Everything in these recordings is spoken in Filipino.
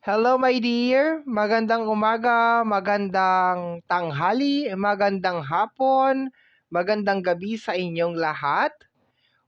Hello my dear, magandang umaga, magandang tanghali, magandang hapon, magandang gabi sa inyong lahat.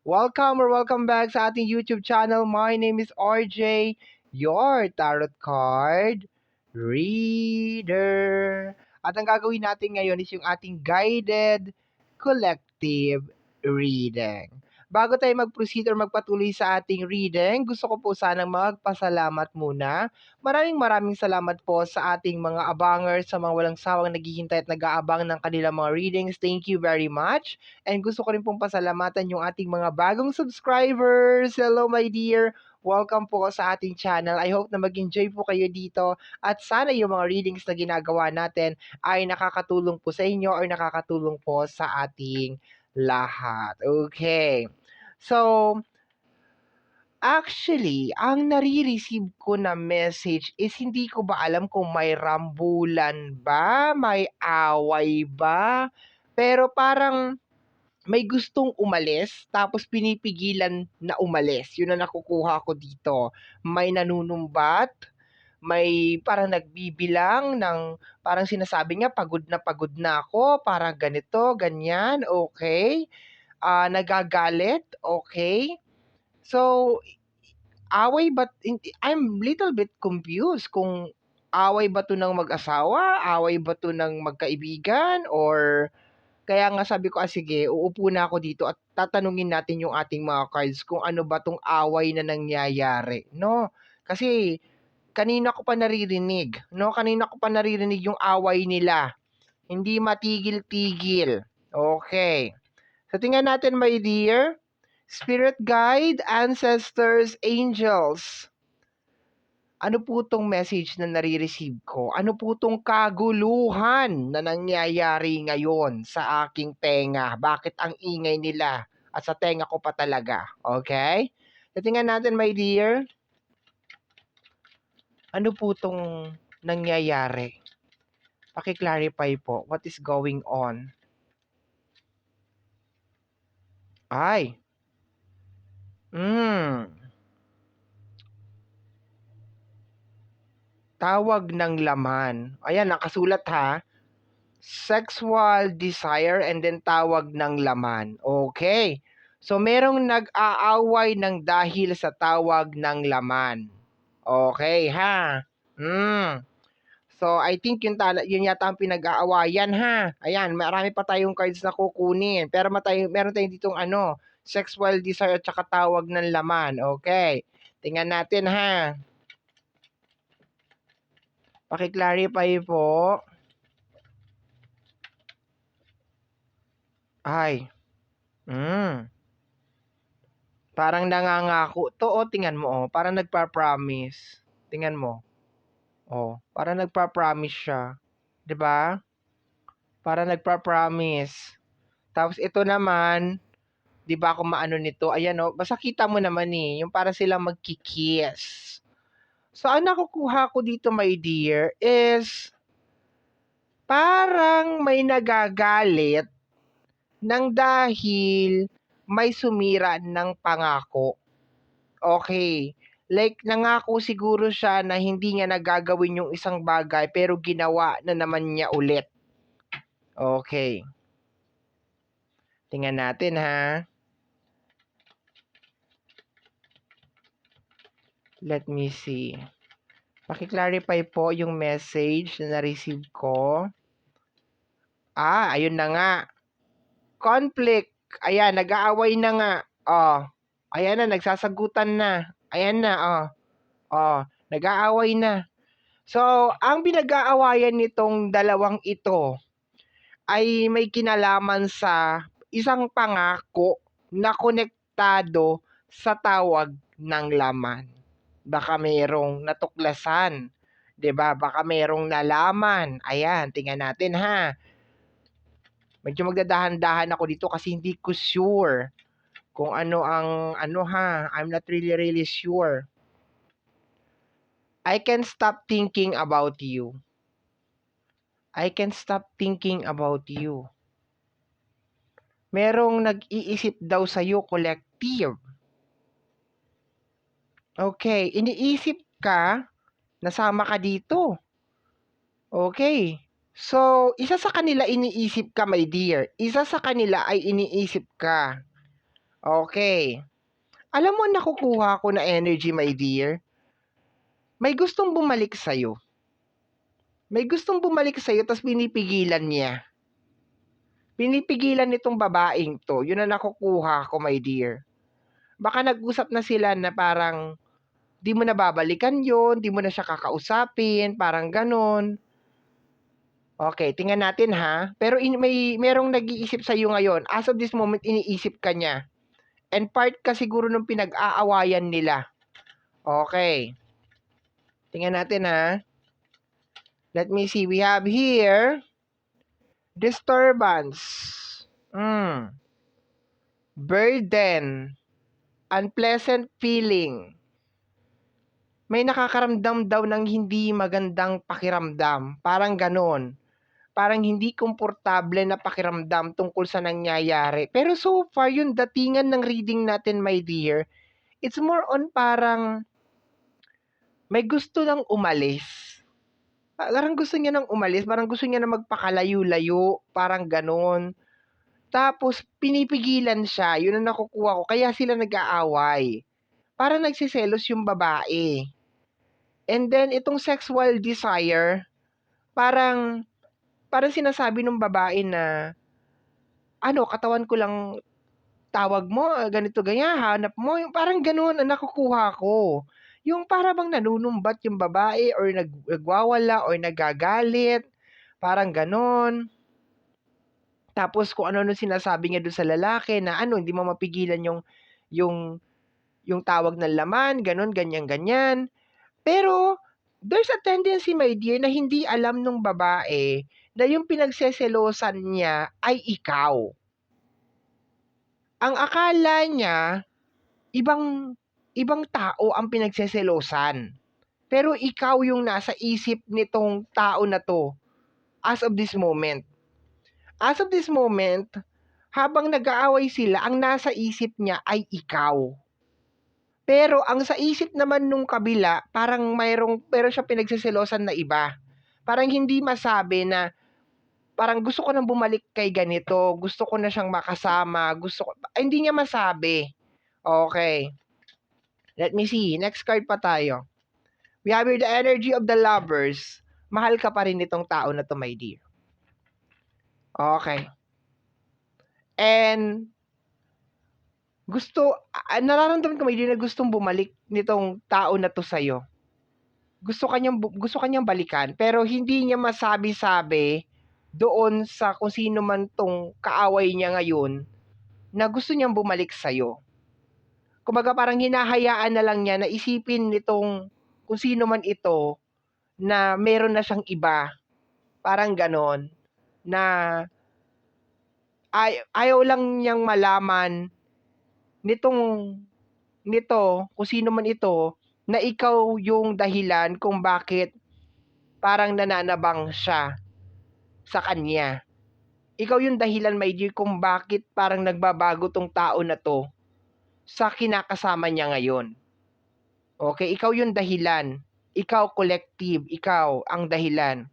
Welcome back sa ating YouTube channel. My name is RJ, your tarot card reader. At ang gagawin natin ngayon is yung ating guided collective reading. Bago tayo mag-proceed or magpatuloy sa ating reading, gusto ko po sanang magpasalamat muna. Maraming salamat po sa ating mga abangers, sa mga walang sawang naghihintay at nag-aabang ng kanilang mga readings. Thank you very much. And gusto ko rin pong pasalamatan yung ating mga bagong subscribers. Hello my dear! Welcome po sa ating channel. I hope na mag-enjoy po kayo dito at sana yung mga readings na ginagawa natin ay nakakatulong po sa inyo or nakakatulong po sa ating lahat. Okay. So, actually, ang nare-receive ko na message is hindi ko ba alam kung may rambulan ba, may away ba, pero parang may gustong umalis tapos pinipigilan na umalis. Yun ang nakukuha ko dito. May nanunumbat, may parang nagbibilang ng parang sinasabi niya pagod na ako, parang ganito, ganyan, okay. Nagagalit, okay. So, away ba, I'm little bit confused kung away ba to ng mag-asawa, away ba to ng magkaibigan, or kaya nga sabi ko, sige, uupo na ako dito at tatanungin natin yung ating mga cards kung ano ba tong away na nangyayari, no? Kasi kanina ko pa naririnig, no? Kanina ko pa naririnig yung away nila. Hindi matigil-tigil. Okay. So tingnan natin, my dear. Spirit guide, ancestors, angels. Ano po tong message na nare-receive ko? Ano po tong kaguluhan na nangyayari ngayon sa aking tenga? Bakit ang ingay nila at sa tenga ko pa talaga? Okay? Tingnan natin, my dear. Ano po tong nangyayari? Paki-clarify po. What is going on? Ay. Tawag ng laman. Ayan, nakasulat ha. Sexual desire and then tawag ng laman. Okay. So, merong nag-aaway ng dahil sa tawag ng laman. Okay, ha? So, I think yun yata ang pinag-aawayan, ha? Ayan, marami pa tayong cards na kukunin. Pero meron tayong ditong sexual desire at saka tawag ng laman. Okay. Tingnan natin, ha? Paki-clarify po. Ay. Parang nangangako 'to, tingnan mo, parang nagpa-promise. Tingnan mo. Parang nagpa-promise siya, 'di ba? Parang nagpa-promise. Tapos ito naman, 'di ba kung maano nito, ayan basta kita mo naman yung para silang magki-kiss. So ang nakukuha ko dito, my dear, is parang may nagagalit ng dahil may sumira ng pangako. Okay. Like nangako siguro siya na hindi niya na gagawin yung isang bagay pero ginawa na naman niya ulit. Okay. Tingnan natin, ha. Let me see. Paki-clarify po yung message na na-receive ko. Ayun na nga. Conflict. Ayan, nag-aaway na nga. Ayan na, nagsasagutan na. Ayan na, nag-aaway na. So, ang pinag-aawayan nitong dalawang ito ay may kinalaman sa isang pangako na konektado sa tawag ng laman. Baka mayroong natuklasan, 'di ba? Baka mayroong nalaman. Ayan, tingnan natin, ha. Medyo magdadahan-dahan ako dito kasi hindi ko sure kung ano ang ha. I'm not really sure. I can stop thinking about you. I can stop thinking about you. Merong nag-iisip daw sa'yo, collective. Okay, iniisip ka nasama ka dito. Okay. So, isa sa kanila iniisip ka, my dear. Isa sa kanila ay iniisip ka. Okay. Alam mo nakukuha ko na energy, my dear? May gustong bumalik sa'yo. May gustong bumalik sa'yo tas pinipigilan niya. Pinipigilan nitong babaeng 'to, yun ang nakukuha ko, my dear. Baka nag-usap na sila na parang, 'di mo na babalikan yun, 'di mo na siya kakausapin, parang gano'n. Okay, tingnan natin ha. Pero merong nag-iisip sa'yo ngayon. As of this moment, iniisip ka niya. And part ka siguro nung pinag-aawayan nila. Okay. Tingnan natin ha. Let me see. We have here, disturbance. Burden. Unpleasant feeling. May nakakaramdam daw ng hindi magandang pakiramdam. Parang ganon. Parang hindi komportable na pakiramdam tungkol sa nangyayari. Pero so far, yung datingan ng reading natin, my dear, it's more on parang may gusto nang umalis. Parang gusto niya nang umalis, parang gusto niya na magpakalayo-layo, parang ganon. Tapos, pinipigilan siya, yun ang nakukuha ko, kaya sila nag-aaway. Parang nagsiselos yung babae. And then, itong sexual desire, parang sinasabi ng babae na, katawan ko lang tawag mo, ganito ganyan, hanap mo, yung parang gano'n ang nakukuha ko. Yung para bang nanunumbat yung babae or nagwawala or nagagalit, parang gano'n. Tapos kung ano sinasabi niya do'n sa lalaki na hindi mo mapigilan yung tawag ng laman, gano'n, ganyan. Pero there's a tendency, my dear, na hindi alam nung babae na yung pinagseselosan niya ay ikaw. Ang akala niya, ibang tao ang pinagseselosan. Pero ikaw yung nasa isip nitong tao na 'to as of this moment. As of this moment, habang nag-aaway sila, ang nasa isip niya ay ikaw. Pero ang sa isip naman nung kabila, parang meron siyang pinagseselosan na iba. Parang hindi masabi na, parang gusto ko nang bumalik kay ganito, gusto ko na siyang makasama, hindi niya masabi. Okay. Let me see, next card pa tayo. We have here the energy of the lovers. Mahal ka pa rin itong tao na to, my dear. Okay. And nararamdaman ko, my dear, na gustong bumalik nitong tao na to sa'yo. Gusto kanyang balikan, pero hindi niya masabi-sabi doon sa kung sino man tong kaaway niya ngayon na gusto niyang bumalik sa'yo. Kumbaga parang hinahayaan na lang niya na isipin nitong kung sino man ito na meron na siyang iba. Parang ganon. Na ayaw lang niyang malaman nito, kung sino man ito, na ikaw yung dahilan kung bakit parang nananabang siya sa kanya. Ikaw yung dahilan, my dear, kung bakit parang nagbabago tong tao na to sa kinakasama niya ngayon. Okay, ikaw yung dahilan. Ikaw collective, ikaw ang dahilan.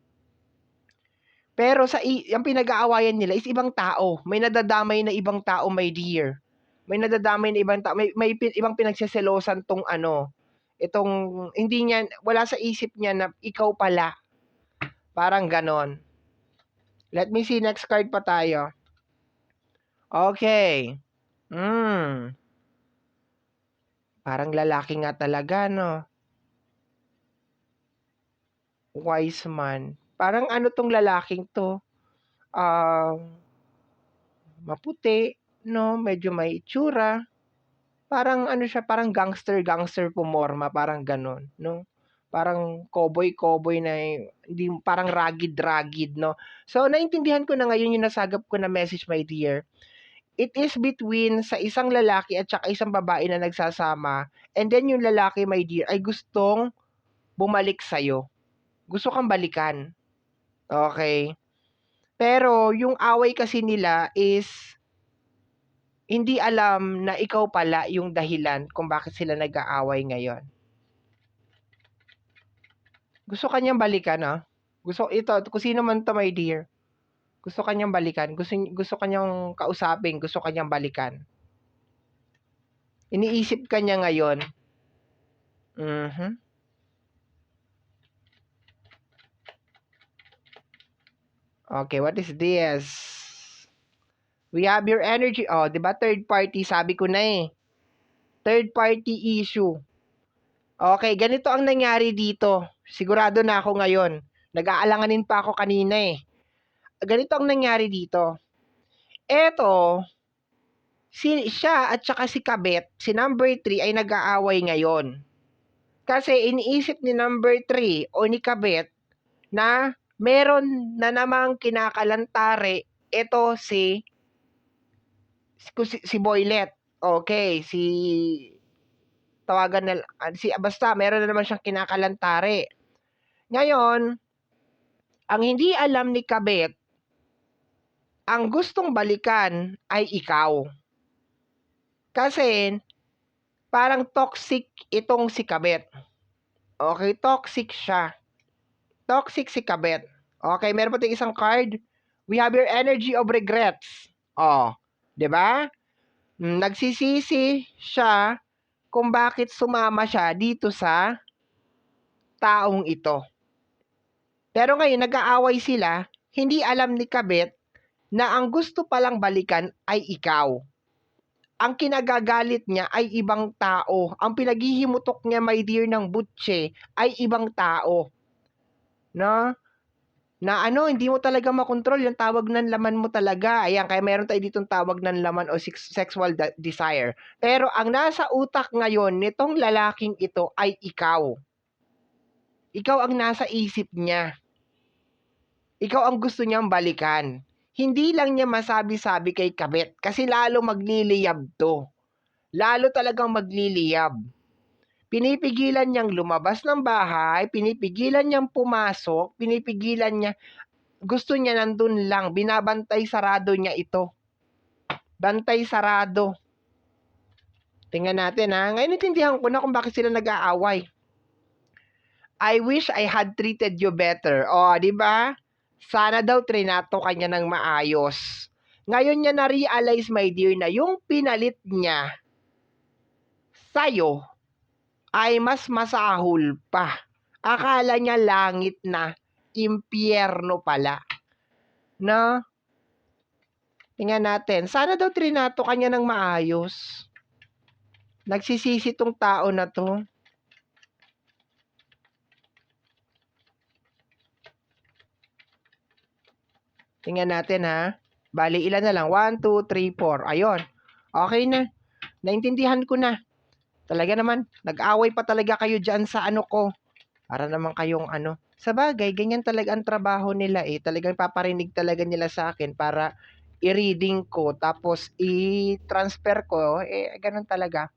Pero ang pinag-aawayan nila is ibang tao. May nadadamay na ibang tao, my dear. May nadadamay na ibang tao. May ibang pinagseselosan tong itong hindi niya, wala sa isip niya na ikaw pala. Parang ganon. Let me see, next card pa tayo. Okay. Parang lalaki nga talaga, no? Wise man. Parang tong lalaking to? Maputi, no? Medyo may itsura. Parang siya, parang gangster pumorma, parang ganon, no? Parang cowboy na hindi, parang ragged, no? So, naintindihan ko na ngayon yung nasagap ko na message, my dear. It is between sa isang lalaki at saka isang babae na nagsasama, and then yung lalaki, my dear, ay gustong bumalik sa'yo. Gusto kang balikan. Okay? Pero yung away kasi nila is hindi alam na ikaw pala yung dahilan kung bakit sila nag-aaway ngayon. Gusto ka niyang balikan, Gusto ito, kung sino man 'to, my dear. Gusto ka niyang balikan, gusto ka niyang kausapin, gusto ka niyang balikan. Iniisip ka niya ngayon. Mhm. Okay, what is this? We have your energy. Oh, 'di ba third party, sabi ko na eh. Third party issue. Okay, ganito ang nangyari dito. Sigurado na ako ngayon. Nag-aalanganin pa ako kanina eh. Ganito ang nangyari dito. Eto, siya at saka si Kabet, si number 3 ay nag-aaway ngayon. Kasi iniisip ni number 3 o ni Kabet na meron na namang kinakalantare ito si Boylet. Okay, tawagan na basta meron na naman siyang kinakalantare. Ngayon, ang hindi alam ni Kabet, ang gustong balikan ay ikaw. Kasi parang toxic itong si Kabet. Okay, toxic siya. Toxic si Kabet. Okay, meron pa tayong isang card. We have your energy of regrets. Oh, 'di ba? Nagsisisi siya kung bakit sumama siya dito sa taong ito. Pero ngayon nag-aaway sila, hindi alam ni Kabet na ang gusto palang balikan ay ikaw. Ang kinagagalit niya ay ibang tao. Ang pinaghihimutok niya, my dear, ng butche ay ibang tao. No? Na hindi mo talaga makontrol yung tawag ng laman mo talaga. Ayan, kaya meron tayo ditong tawag ng laman o sexual desire. Pero ang nasa utak ngayon nitong lalaking ito ay ikaw. Ikaw ang nasa isip niya. Ikaw ang gusto niyang balikan. Hindi lang niya masabi-sabi kay Kabet kasi lalo magliliyab to. Lalo talagang magliliyab. Pinipigilan niyang lumabas ng bahay, pinipigilan niyang pumasok, pinipigilan niya, gusto niya nandun lang, binabantay sarado niya ito. Bantay sarado. Tingnan natin Ngayon naintindihan ko na kung bakit sila nag-aaway. I wish I had treated you better. Di ba? Sana daw trinato kanya ng maayos. Ngayon niya na-realize, my dear, na yung pinalit niya sa'yo ay mas masahol pa. Akala niya langit na, impyerno pala. No? Tingnan natin. Sana daw trinato kanya ng maayos. Nagsisisi tong tao na to. Tingnan natin Bali, ilan na lang? 1, 2, 3, 4. Ayun. Okay na. Naintindihan ko na. Talaga naman, nag-away pa talaga kayo dyan sa ko. Para naman kayong Sabagay, ganyan talaga ang trabaho nila eh. Talagang paparinig talaga nila sa akin para i-reading ko. Tapos i-transfer ko. Ganun talaga.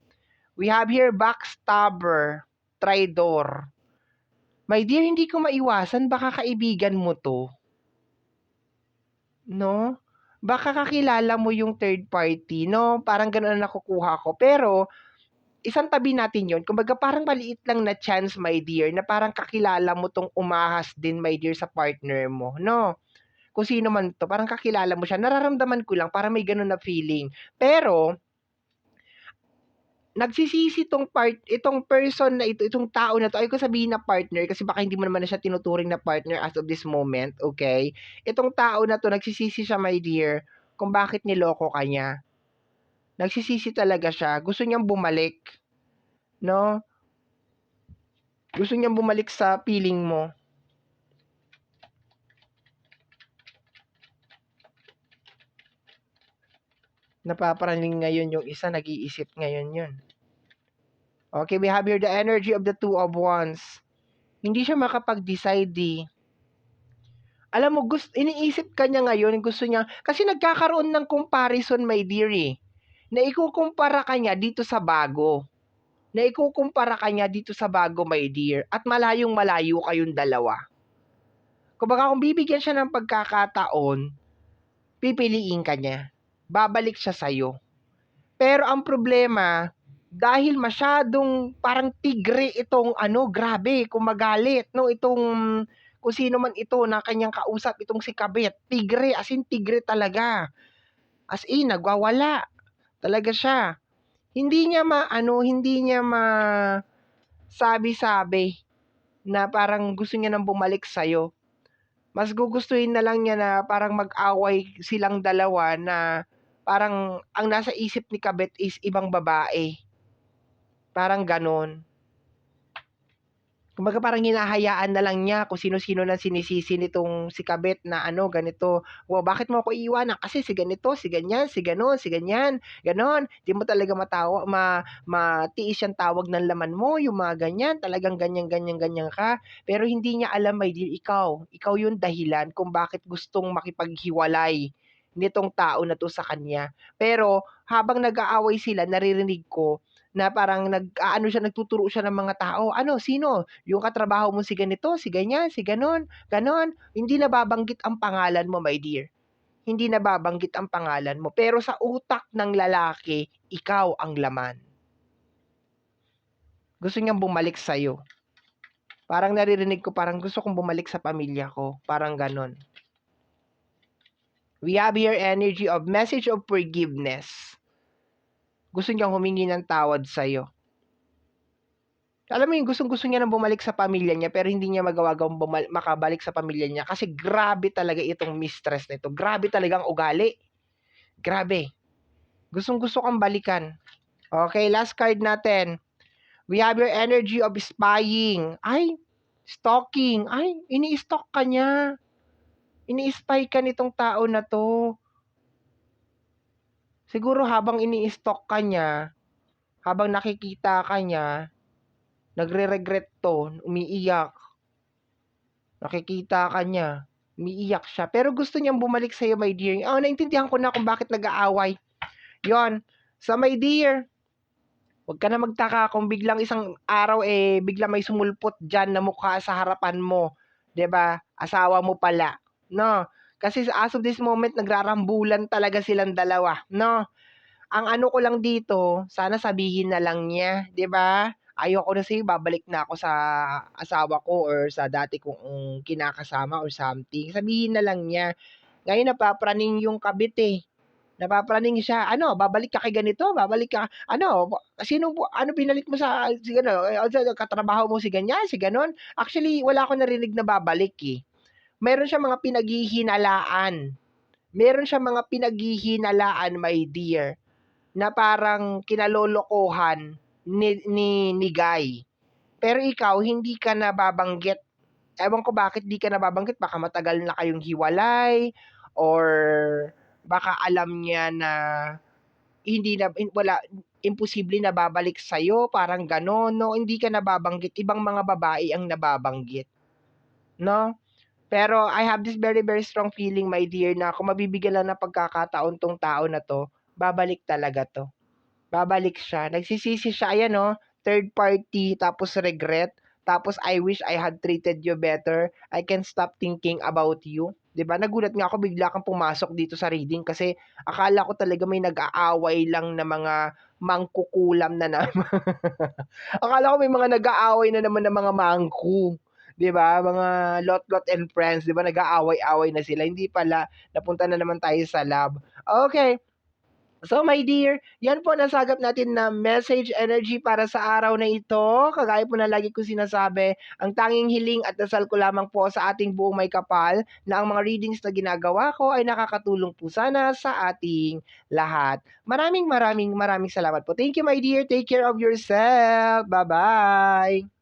We have here backstabber, traidor. My dear, hindi ko maiwasan. Baka kaibigan mo to. No? Baka kakilala mo yung third party, no? Parang gano'n ang nakukuha ko. Pero, isang tabi natin yon. Kumbaga, parang maliit lang na chance, my dear, na parang kakilala mo tong umahas din, my dear, sa partner mo, no? Kung sino man to, parang kakilala mo siya. Nararamdaman ko lang, parang may gano'n na feeling. Pero, nagsisisi itong person na ito, itong tao na to, ay ko sabihin na partner kasi baka hindi mo naman na siya tinuturing na partner as of this moment, okay? Itong tao na to, nagsisisi siya, my dear, kung bakit niloko ka niya. Nagsisisi talaga siya. Gusto niyang bumalik. No? Gusto niyang bumalik sa feeling mo. Napaparaning ngayon yung isa, nag-iisip ngayon yun. Okay, we have here the energy of the Two of Wands. Hindi siya makapag-decide Alam mo, iniisip ka niya ngayon, gusto niya, kasi nagkakaroon ng comparison, my dear na ikukumpara ka niya dito sa bago. Na ikukumpara ka niya dito sa bago, my dear. At malayong malayo kayong dalawa. Kumbaga kung bibigyan siya ng pagkakataon, pipiliin ka niya. Babalik siya sa'yo. Pero ang problema, dahil masyadong parang tigre itong ano, grabe kung magalit 'no, itong kung sino man ito na kanyang kausap, itong si Kabit, tigre, as in tigre talaga. As in nagwawala talaga siya. Hindi niya maano, hindi niya masabi-sabi na parang gusto niya ng bumalik sa'yo. Mas gugustuhin na lang niya na parang mag-away silang dalawa na parang ang nasa isip ni Kabit is ibang babae. Parang gano'n. Kumbaga parang hinahayaan na lang niya kung sino-sino na sinisisi nitong si Kabit na ano, ganito, "Oh, bakit mo ako iiwanan? Kasi si ganito, si ganyan, si gano'n, si ganyan." Gano'n. 'Di mo talaga matiis yang tawag ng laman mo, yung mga ganyan, talagang ganyan, ganyan, ganyan ka. Pero hindi niya alam, my dear, ikaw yung dahilan kung bakit gustong makipaghiwalay nitong tao na 'to sa kanya. Pero habang nag-aaway sila naririnig ko na parang nag-aano siya, nagtuturo siya ng mga tao, "Ano, sino? Yung katrabaho mo si ganito, si ganyan, si gano'n, gano'n." Hindi nababanggit ang pangalan mo, my dear. Hindi nababanggit ang pangalan mo, pero sa utak ng lalaki, ikaw ang laman. Gusto niyang bumalik sa'yo. Parang naririnig ko, parang gusto kong bumalik sa pamilya ko, parang gano'n. We have here energy of message of forgiveness. Gusto niyang humingi ng tawad sa'yo. Alam mo yung gustong-gusto niya ng bumalik sa pamilya niya pero hindi niya magawang makabalik sa pamilya niya kasi grabe talaga itong mistress na ito. Grabe talaga ang ugali. Grabe. Gustong-gusto kang balikan. Okay, last card natin. We have your energy of spying. Ay, stalking. Ay, ini-stalk ka niya. Ini-spy ka nitong tao na to. Siguro habang ini-stalk ka niya, habang nakikita ka niya, nagre-regret to, umiiyak. Nakikita ka niya, umiiyak siya. Pero gusto niyang bumalik sa'yo, my dear. Oh, naintindihan ko na kung bakit nag-aaway. Yon. So, my dear, huwag ka na magtaka kung biglang isang araw biglang may sumulpot dyan na mukha sa harapan mo. 'Di ba? Asawa mo pala. No? Kasi as of this moment, nagrarambulan talaga silang dalawa. No? Ang ano ko lang dito, sana sabihin na lang niya, 'di ba? Ayoko na sa'yo, babalik na ako sa asawa ko or sa dati kong kinakasama or something. Sabihin na lang niya. Ngayon napapraning yung Kabit Napapraning siya. Ano, babalik ka kay ganito, babalik ka. Ano, ano pinalit mo si ano, katrabaho mo si ganyan, si ganon. Actually, wala akong narinig na babalik eh. Meron siya mga pinaghihinalaan. Meron siya mga pinaghihinalaan, my dear, na parang kinalolokohan ni Guy. Pero ikaw, hindi ka nababanggit. Ewan ko bakit di ka nababanggit. Baka matagal na kayong hiwalay or baka alam niya na wala, imposible na babalik sa'yo, parang gano'n, no? Hindi ka nababanggit. Ibang mga babae ang nababanggit. No? Pero I have this very, very strong feeling, my dear, na kung mabibigyan lang ng pagkakataon tong tao na to, babalik talaga to. Babalik siya. Nagsisisi siya, ayan oh, third party, tapos regret, tapos I wish I had treated you better. I can't stop thinking about you. 'Di ba? Nagulat nga ako bigla kang pumasok dito sa reading kasi akala ko talaga may nag-aaway lang na mga mangkukulam na naman. Akala ko may mga nag-aaway na naman ng mga mangku. 'Di ba? Mga lot-lot and friends, 'di ba? Nag-aaway-away na sila. Hindi pala, napunta na naman tayo sa love. Okay. So my dear, yan po nasagap natin na message energy para sa araw na ito. Kagaya po na lagi ko sinasabi, ang tanging hiling at dasal ko lamang po sa ating buong may kapal na ang mga readings na ginagawa ko ay nakakatulong po sana sa ating lahat. Maraming maraming maraming salamat po. Thank you, my dear. Take care of yourself. Bye-bye.